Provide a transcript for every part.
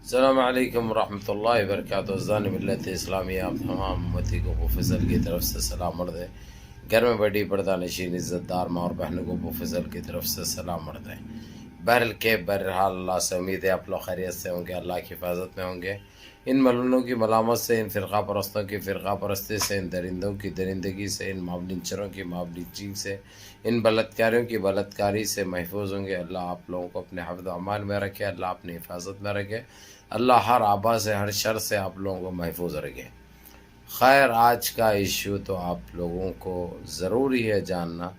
السلام علیکم ورحمۃ اللہ وبرکاتہ. ازان ملت اسلامی آپ تمام امتی کو ابو فضل کی طرف سے سلام عرض ہے. گھر میں بیٹھی پردہ نشین عزت دار ماں اور بہنوں کو ابو فضل کی طرف سے سلام عرض ہے. بہرحال اللہ سے امید ہے آپ لوگ خیریت سے ہوں گے, اللہ کی حفاظت میں ہوں گے. ان ملونوں کی ملامت سے, ان فرقہ پرستوں کی فرقہ پرستی سے, ان درندوں کی درندگی سے, ان معاملینچروں کی معاملینچی سے, ان بلاتکاریوں کی بلاتکاری سے محفوظ ہوں گے. اللہ آپ لوگوں کو اپنے حفظ و امان میں رکھے, اللہ اپنی حفاظت میں رکھے, اللہ ہر آبا سے ہر شر سے آپ لوگوں کو محفوظ رکھے. خیر, آج کا ایشو تو آپ لوگوں کو ضروری ہے جاننا.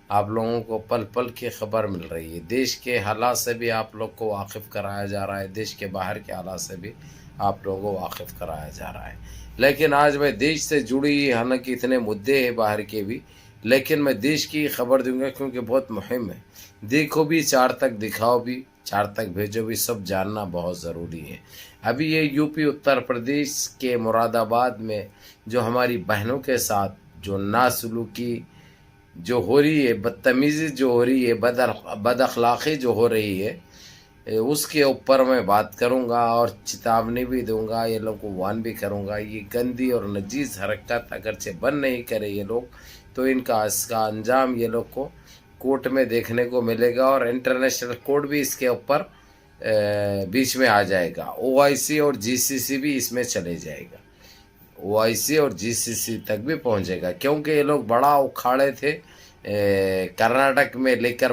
آپ لوگوں کو پل پل کی خبر مل رہی ہے. دیش کے حالات سے بھی آپ لوگ کو واقف کرایا جا رہا ہے, دیش کے باہر کے حالات سے بھی آپ لوگوں کو واقف کرایا جا رہا ہے. لیکن آج میں دیش سے جڑی, حالانکہ اتنے مدعے ہیں باہر کے بھی, لیکن میں دیش کی خبر دوں گا کیونکہ بہت مہم ہے. دیکھو بھی, چار تک دکھاؤ بھی, چار تک بھیجو بھی, سب جاننا بہت ضروری ہے. ابھی یہ یو پی اتر پردیش کے مراد آباد میں جو ہماری بہنوں کے ساتھ جو ناسلوکی جو ہو رہی ہے, بدتمیزی جو ہو رہی ہے, بد اخلاقی جو ہو رہی ہے, اس کے اوپر میں بات کروں گا اور چتاونی بھی دوں گا. یہ لوگ کو وان بھی کروں گا. یہ گندی اور نجیز حرکت اگرچہ بند نہیں کرے یہ لوگ, تو اس کا انجام یہ لوگ کو کورٹ میں دیکھنے کو ملے گا, اور انٹرنیشنل کورٹ بھی اس کے اوپر بیچ میں آ جائے گا. او آئی سی اور جی سی سی بھی اس میں چلے جائے گا. او آئی سی اور جی سی سی تک بھی پہنچے گا, کیونکہ یہ لوگ بڑا اکھاڑے تھے کرناٹک میں لے کر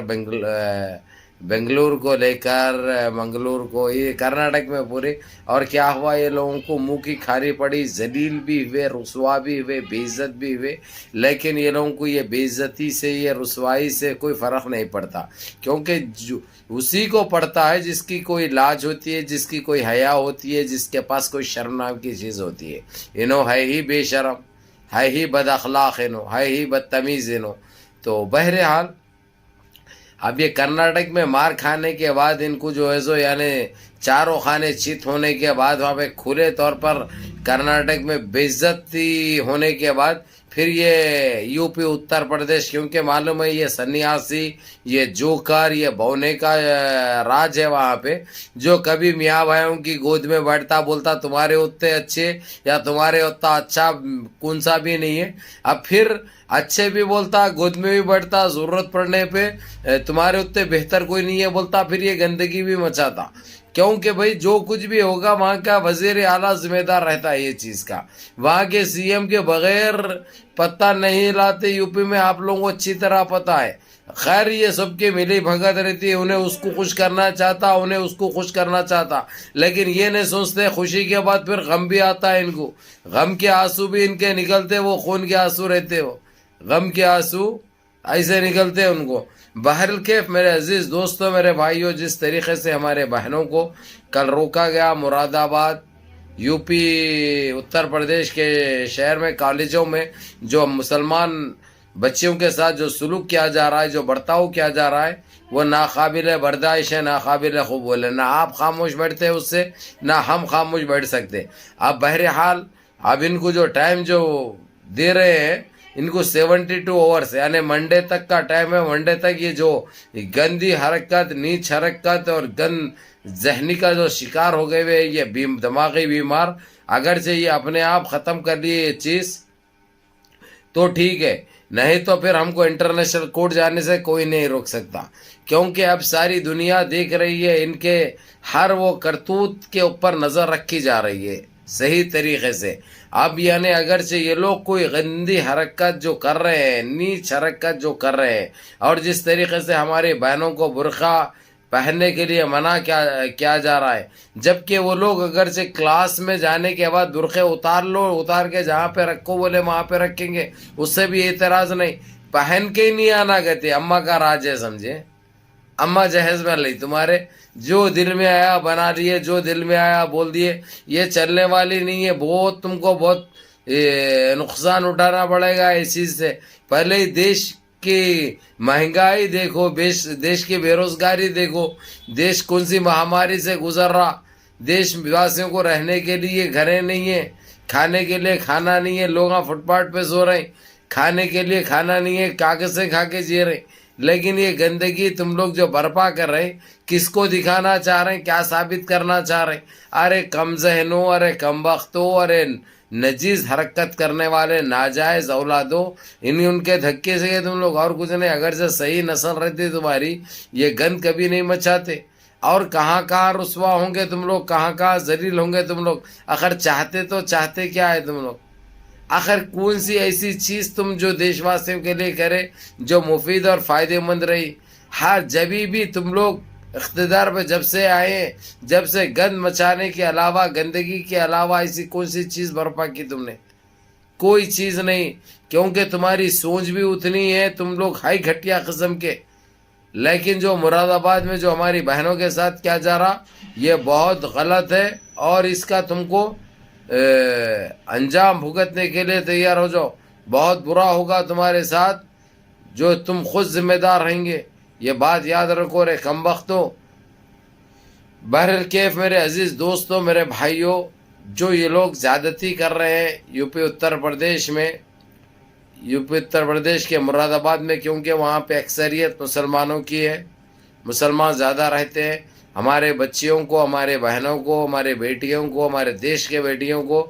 بنگلور کو لے کر منگلور کو, یہ کرناٹک میں پورے. اور کیا ہوا, یہ لوگوں کو منہ کی کھاری پڑی, ذلیل بھی ہوئے, رسوا بھی ہوئے, بے عزت بھی ہوئے. لیکن یہ لوگوں کو یہ بے عزتی سے, یہ رسوائی سے کوئی فرق نہیں پڑتا, کیونکہ اسی کو پڑتا ہے جس کی کوئی لاج ہوتی ہے, جس کی کوئی حیا ہوتی ہے, جس کے پاس کوئی شرم نام کی چیز ہوتی ہے. انہوں ہے ہی بے شرم, ہے ہی بد اخلاق, انہوں ہے ہی بدتمیز انہوں. تو بہرحال اب یہ کرناٹک میں مار کھانے کے بعد ان کو جو ہے سو, یعنی چاروں خانے چت ہونے کے بعد, وہاں پہ کھلے طور پر کرناٹک میں بے عزتی ہونے کے بعد, پھر یہ یو پی اتر پردیش, کیونکہ معلوم ہے یہ سنیاسی, یہ جوکر, یہ بونے کا راج ہے وہاں پہ, جو کبھی میاں بھائیوں کی گود میں بیٹھتا بولتا تمہارے اتنے اچھے یا تمہارے اتنا اچھا کون سا بھی نہیں ہے. اب پھر اچھے بھی بولتا, گود میں بھی بیٹھتا, ضرورت پڑنے پہ تمہارے اتنے بہتر کوئی نہیں ہے بولتا, پھر یہ گندگی بھی مچاتا. کیونکہ بھائی جو کچھ بھی ہوگا وہاں کا وزیر اعلیٰ ذمہ دار رہتا ہے یہ چیز کا. وہاں کے سی ایم کے بغیر پتہ نہیں لاتے یو پی میں, آپ لوگوں کو اچھی طرح پتہ ہے. خیر, یہ سب کے ملی بھگت رہتی ہے, انہیں اس کو خوش کرنا چاہتا, انہیں اس کو خوش کرنا چاہتا, لیکن یہ نہیں سوچتے خوشی کے بعد پھر غم بھی آتا ہے ان کو. غم کے آنسو بھی ان کے نکلتے, وہ خون کے آنسو رہتے, وہ غم کے آنسو ایسے نکلتے ان کو. بہرکیف میرے عزیز دوستوں, میرے بھائیوں, جس طریقے سے ہمارے بہنوں کو کل روکا گیا مراد آباد یو پی اتر پردیش کے شہر میں, کالجوں میں جو مسلمان بچیوں کے ساتھ جو سلوک کیا جا رہا ہے, جو برتاؤ کیا جا رہا ہے, وہ ناقابل برداشت ہے, ناقابل قبول ہے. نہ آپ خاموش بیٹھتے اس سے, نہ ہم خاموش بیٹھ سکتے. اب بہرحال اب ان کو جو ٹائم جو دے رہے ہیں, ان کو 72 آورس یعنی منڈے تک کا ٹائم ہے. منڈے تک یہ جو گندی حرکت, نیچ حرکت اور ذہنی کا جو شکار ہو گئے ہوئے, یہ دماغی بیمار, اگرچہ یہ اپنے آپ ختم کر لیے یہ چیز تو ٹھیک ہے, نہیں تو پھر ہم کو انٹرنیشنل کورٹ جانے سے کوئی نہیں روک سکتا. کیونکہ اب ساری دنیا دیکھ رہی ہے, ان کے ہر وہ کرتوت کے اوپر نظر رکھی جا رہی ہے صحیح طریقے سے. اب یعنی اگرچہ یہ لوگ کوئی گندی حرکت جو کر رہے ہیں, نیچ حرکت جو کر رہے ہیں, اور جس طریقے سے ہماری بہنوں کو برقع پہننے کے لیے منع کیا جا رہا ہے, جبکہ وہ لوگ اگرچہ کلاس میں جانے کے بعد برقعے اتار لو, اتار کے جہاں پہ رکھو بولے وہاں پہ رکھیں گے, اس سے بھی اعتراض نہیں. پہن کے ہی نہیں آنا کہتے, اماں کا راج ہے سمجھے, اماں جہیز میں لئی, تمہارے جو دل میں آیا بنا لیے, جو دل میں آیا بول دیے, یہ چلنے والی نہیں ہے. بہت تم کو بہت نقصان اٹھانا پڑے گا اس چیز سے. پہلے ہی دیش کی مہنگائی دیکھو, دیش کی بے روزگاری دیکھو, دیش کون سی مہاماری سے گزر رہا. دیش واسیوں کو رہنے کے لیے گھریں نہیں ہیں, کھانے کے لیے کھانا نہیں ہے, لوگ فٹ پاتھ پہ سو رہے ہیں, کھانے کے لیے کھانا نہیں ہے, کاغذ سے کھا کے جی رہے ہیں. لیکن یہ گندگی تم لوگ جو برپا کر رہے ہیں، کس کو دکھانا چاہ رہے ہیں، کیا ثابت کرنا چاہ رہے ہیں؟ ارے کم ذہنوں، ارے کم بختوں، ارے نجیز حرکت کرنے والے ناجائز اولادوں، ان کے دھکے سے تم لوگ اور کچھ نہیں. اگر سے صحیح نسل رہتی تمہاری، یہ گند کبھی نہیں مچاتے. اور کہاں کہاں رسوا ہوں گے تم لوگ، کہاں کہاں ذلیل ہوں گے تم لوگ. آخر چاہتے تو چاہتے کیا ہے تم لوگ؟ آخر کون سی ایسی چیز تم جو دیش واسیوں کے لیے کرے جو مفید اور فائدہ مند رہی؟ ہر جبھی بھی تم لوگ اقتدار پہ جب سے آئے، جب سے گند مچانے کے علاوہ، گندگی کے علاوہ ایسی کون سی چیز برپا کی تم نے؟ کوئی چیز نہیں. کیونکہ تمہاری سوچ بھی اتنی ہے، تم لوگ ہائی گھٹیا قسم کے. لیکن جو مراد آباد میں جو ہماری بہنوں کے ساتھ کیا جا رہا، یہ بہت غلط ہے. اور اس کا تم کو انجام بھگتنے کے لیے تیار ہو جاؤ. بہت برا ہوگا تمہارے ساتھ، جو تم خود ذمہ دار رہیں گے. یہ بات یاد رکھو رے کم بختوں. بہرکیف میرے عزیز دوستوں، میرے بھائیوں، جو یہ لوگ زیادتی کر رہے ہیں یو پی اتر پردیش کے مراد آباد میں، کیونکہ وہاں پہ اکثریت مسلمانوں کی ہے، مسلمان زیادہ رہتے ہیں. ہمارے بچیوں کو، ہمارے بہنوں کو، ہمارے بیٹیوں کو، ہمارے دیش کے بیٹیوں کو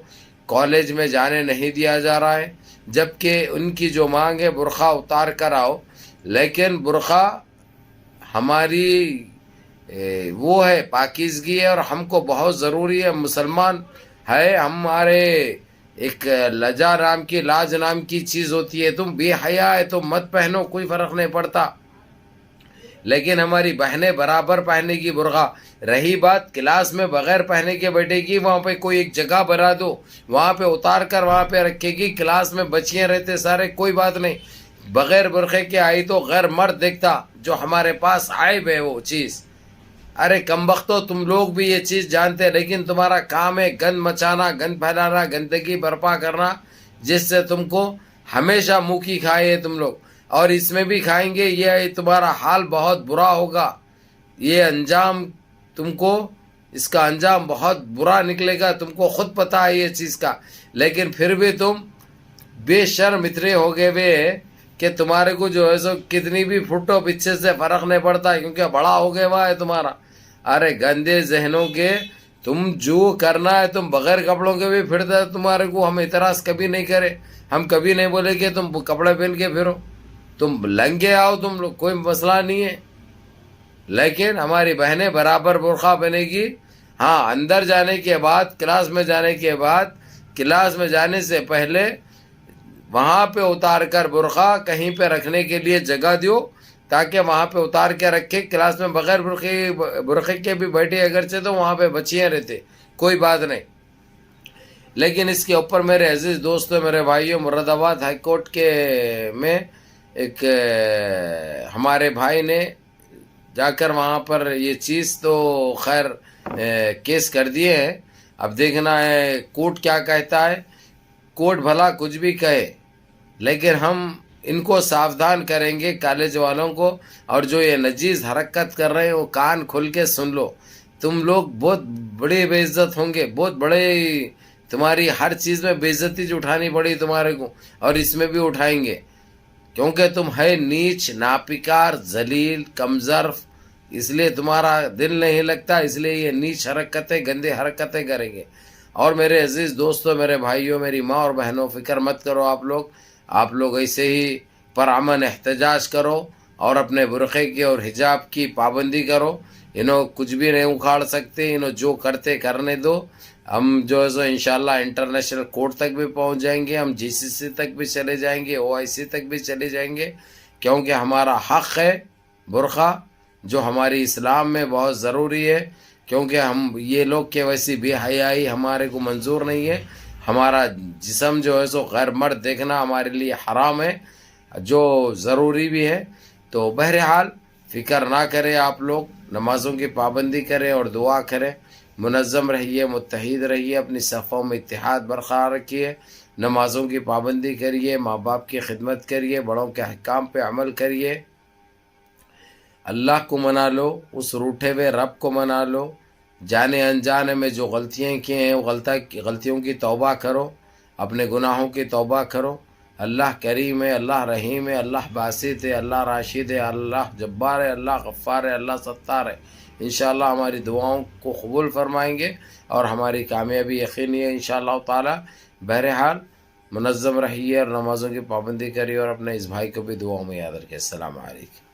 کالج میں جانے نہیں دیا جا رہا ہے، جبکہ ان کی جو مانگ ہے برقع اتار کر آؤ. لیکن برقع ہماری وہ ہے، پاکیزگی ہے، اور ہم کو بہت ضروری ہے. مسلمان ہے ہمارے، ایک لجا نام کی، لاج نام کی چیز ہوتی ہے. تم بے حیا ہے تو مت پہنو، کوئی فرق نہیں پڑتا. لیکن ہماری بہنیں برابر پہنے گی برقع. رہی بات کلاس میں بغیر پہنے کے بیٹھے گی، وہاں پہ کوئی ایک جگہ بنا دو، وہاں پہ اتار کر وہاں پہ رکھے گی. کلاس میں بچیاں رہتے سارے، کوئی بات نہیں. بغیر برقعے کے آئی تو غیر مرد دیکھتا. جو ہمارے پاس عیب ہے وہ چیز. ارے کم بختو، تم لوگ بھی یہ چیز جانتے ہیں، لیکن تمہارا کام ہے گند مچانا، گند پھیلانا، گندگی برپا کرنا، جس سے تم کو ہمیشہ منہ کی کھائے تم لوگ. اور اس میں بھی کھائیں گے. یہ تمہارا حال بہت برا ہوگا. یہ انجام تم کو، اس کا انجام بہت برا نکلے گا. تم کو خود پتا ہے یہ چیز کا، لیکن پھر بھی تم بے شرم اتنے ہو گئے ہوئے کہ تمہارے کو جو ہے سو کتنی بھی پھٹو پیچھے سے فرق نہیں پڑتا، کیونکہ بڑا ہو گیا ہوا ہے تمہارا. ارے گندے ذہنوں کے، تم جو کرنا ہے تم بغیر کپڑوں کے بھی پھرتا ہے. تمہارے کو ہم اعتراض کبھی نہیں کرے، ہم کبھی نہیں بولے کہ تم کپڑے پہن کے پھرو، تم لنگے آؤ، تم لوگ کوئی مسئلہ نہیں ہے. لیکن ہماری بہنیں برابر برقع بنے گی. ہاں، اندر جانے کے بعد، کلاس میں جانے کے بعد، کلاس میں جانے سے پہلے وہاں پہ اتار کر برقع کہیں پہ رکھنے کے لیے جگہ دیو، تاکہ وہاں پہ اتار کے رکھے. کلاس میں بغیر برقعے کے بھی بیٹھے اگرچہ تو وہاں پہ بچیاں رہتے، کوئی بات نہیں. لیکن اس کے اوپر میرے عزیز دوستوں، میرے بھائیوں، مراد آباد ہائی کورٹ کے میں ایک ہمارے بھائی نے جا کر وہاں پر یہ چیز تو خیر کیس کر دیے ہیں. اب دیکھنا ہے کورٹ کیا کہتا ہے. کورٹ بھلا کچھ بھی کہے، لیکن ہم ان کو ساودھان کریں گے، کالج والوں کو. اور جو یہ نجیز حرکت کر رہے ہیں وہ کان کھل کے سن لو. تم لوگ بہت بڑے بے عزت ہوں گے، بہت بڑے. تمہاری ہر چیز میں بے عزتی جو اٹھانی پڑی تمہارے کو، اور اس میں بھی اٹھائیں گے. کیونکہ تم ہے نیچ، ناپکار، ذلیل، کمظرف، اس لیے تمہارا دل نہیں لگتا، اس لیے یہ نیچ حرکتیں، گندے حرکتیں کریں گے. اور میرے عزیز دوستوں، میرے بھائیوں، میری ماں اور بہنوں، فکر مت کرو. آپ لوگ ایسے ہی پرامن احتجاج کرو اور اپنے برقعے کی اور حجاب کی پابندی کرو. انہوں کچھ بھی نہیں اکھاڑ سکتے. انہوں جو کرتے کرنے دو. ہم جو ہے سو انشاءاللہ انٹرنیشنل کورٹ تک بھی پہنچ جائیں گے، ہم GCC تک بھی چلے جائیں گے، OIC تک بھی چلے جائیں گے. کیونکہ ہمارا حق ہے برقع، جو ہماری اسلام میں بہت ضروری ہے. کیونکہ ہم یہ لوگ کے ویسی بے حیائی ہمارے کو منظور نہیں ہے. ہمارا جسم جو ہے سو غیر مرد دیکھنا ہمارے لیے حرام ہے، جو ضروری بھی ہے. تو بہرحال فکر نہ کریں، آپ لوگ نمازوں کی پابندی کریں اور دعا کریں. منظم رہیے، متحد رہیے، اپنی صفوں میں اتحاد برقرار رکھیے، نمازوں کی پابندی کریے، ماں باپ کی خدمت کریے، بڑوں کے احکام پہ عمل کریے. اللہ کو منا لو، اس روٹھے ہوئے رب کو منا لو. جانے انجانے میں جو غلطیاں کی ہیں وہ غلطیوں کی توبہ کرو، اپنے گناہوں کی توبہ کرو. اللہ کریم ہے، اللہ رحیم ہے، اللہ باسط ہے، اللہ راشد ہے، اللہ جبار ہے، اللہ غفار ہے، اللہ ستار ہے۔ انشاءاللہ ہماری دعاؤں کو قبول فرمائیں گے اور ہماری کامیابی یقینی ہے انشاءاللہ تعالی۔ بہرحال منظم رہیے اور نمازوں کی پابندی کریے اور اپنے اس بھائی کو بھی دعاؤں میں یاد رکھیے۔ السلام علیکم۔